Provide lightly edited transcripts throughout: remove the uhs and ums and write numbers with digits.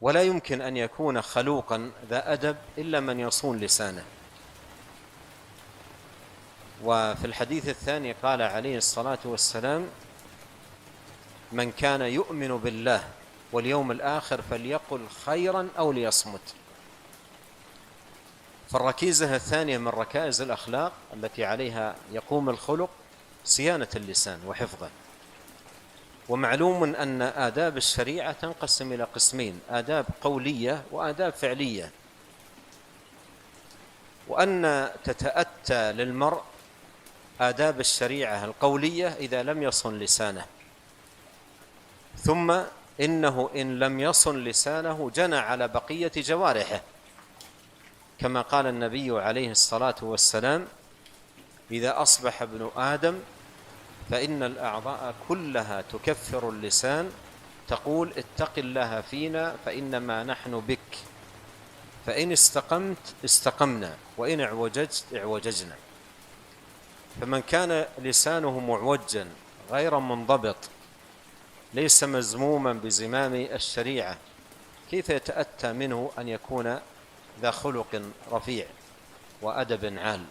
ولا يمكن أن يكون خلوقا ذا أدب إلا من يصون لسانه. وفي الحديث الثاني قال عليه الصلاة والسلام: من كان يؤمن بالله واليوم الآخر فليقل خيرا أو ليصمت. فالركيزة الثانية من ركائز الأخلاق التي عليها يقوم الخلق صيانة اللسان وحفظه. ومعلوم أن آداب الشريعة تنقسم إلى قسمين: آداب قولية وآداب فعلية، وأن تتأتى للمرء آداب الشريعة القولية إذا لم يصن لسانه، ثم إنه إن لم يصن لسانه جنى على بقية جوارحه، كما قال النبي عليه الصلاة والسلام: إذا أصبح ابن آدم فإن الأعضاء كلها تكفر اللسان تقول اتق الله فينا فإنما نحن بك، فإن استقمت استقمنا وإن اعوججت اعوججنا. فمن كان لسانه معوجا غير منضبط ليس مزموما بزمام الشريعة، كيف يتأتى منه أن يكون ذا خلق رفيع وأدب عال؟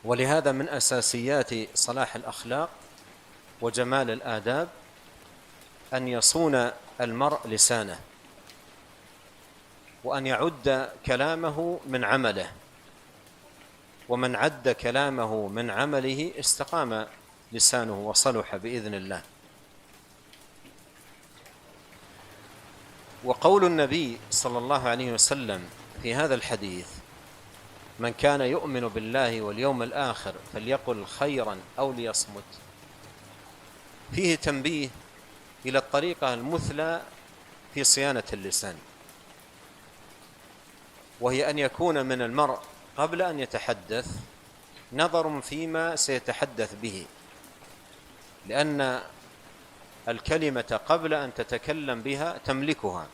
ولهذا من أساسيات صلاح الأخلاق وجمال الآداب أن يصون المرء لسانه، وأن يعد كلامه من عمله، ومن عد كلامه من عمله استقام لسانه وصلح بإذن الله. وقول النبي صلى الله عليه وسلم في هذا الحديث: من كان يؤمن بالله واليوم الآخر فليقل خيرا أو ليصمت، فيه تنبيه إلى الطريقة المثلى في صيانة اللسان، وهي أن يكون من المرء قبل أن يتحدث نظر فيما سيتحدث به، لأن الكلمة قبل أن تتكلم بها تملكها،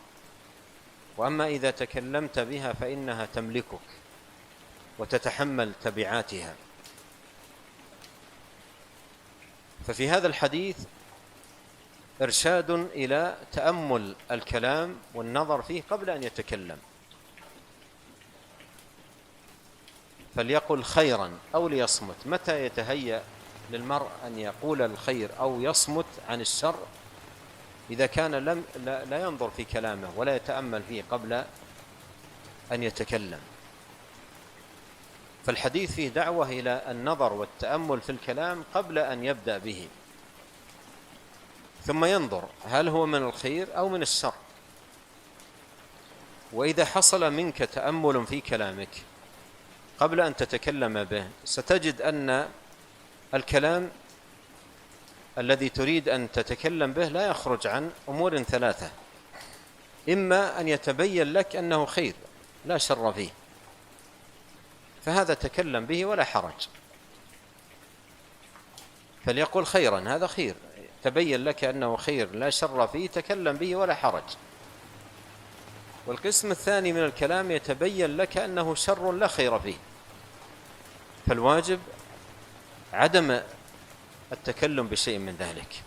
وأما إذا تكلمت بها فإنها تملكك وتتحمل تبعاتها. ففي هذا الحديث إرشاد إلى تأمل الكلام والنظر فيه قبل أن يتكلم. فليقل خيرا أو ليصمت. متى يتهيأ للمرء أن يقول الخير أو يصمت عن الشر؟ إذا كان لا ينظر في كلامه ولا يتأمل فيه قبل أن يتكلم. فالحديث فيه دعوة إلى النظر والتأمل في الكلام قبل أن يبدأ به، ثم ينظر هل هو من الخير أو من الشر. وإذا حصل منك تأمل في كلامك قبل أن تتكلم به ستجد أن الكلام الذي تريد أن تتكلم به لا يخرج عن أمور ثلاثة: إما أن يتبين لك أنه خير لا شر فيه فهذا تكلم به ولا حرج، فليقل خيرا، هذا خير تبين لك أنه خير لا شر فيه تكلم به ولا حرج. والقسم الثاني من الكلام يتبين لك أنه شر لا خير فيه، فالواجب عدم التكلم بشيء من ذلك.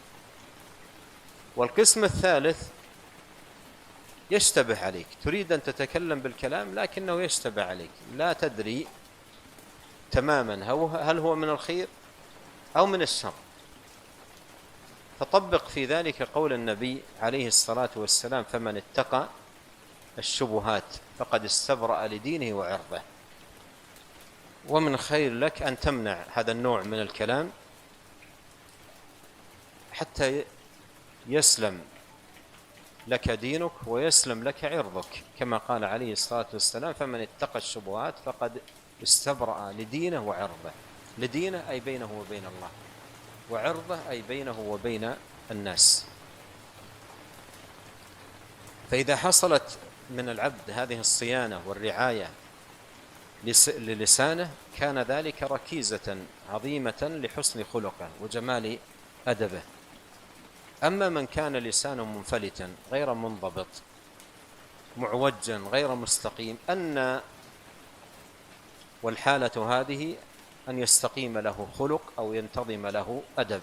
والقسم الثالث يشتبه عليك، تريد أن تتكلم بالكلام لكنه يشتبه عليك، لا تدري تماما هل هو من الخير أو من الشر، فطبق في ذلك قول النبي عليه الصلاة والسلام: فمن اتقى الشبهات فقد استبرأ لدينه وعرضه. ومن خير لك أن تمنع هذا النوع من الكلام حتى يسلم لك دينك ويسلم لك عرضك، كما قال عليه الصلاة والسلام: فمن اتقى الشبهات فقد استبرأ لدينه وعرضه. لدينه أي بينه وبين الله، وعرضه أي بينه وبين الناس. فإذا حصلت من العبد هذه الصيانة والرعاية للسانه كان ذلك ركيزة عظيمة لحسن خلقه وجمال أدبه. أما من كان لسانه منفلتا غير منضبط معوجا غير مستقيم، والحالة هذه أن يستقيم له خلق أو ينتظم له أدب.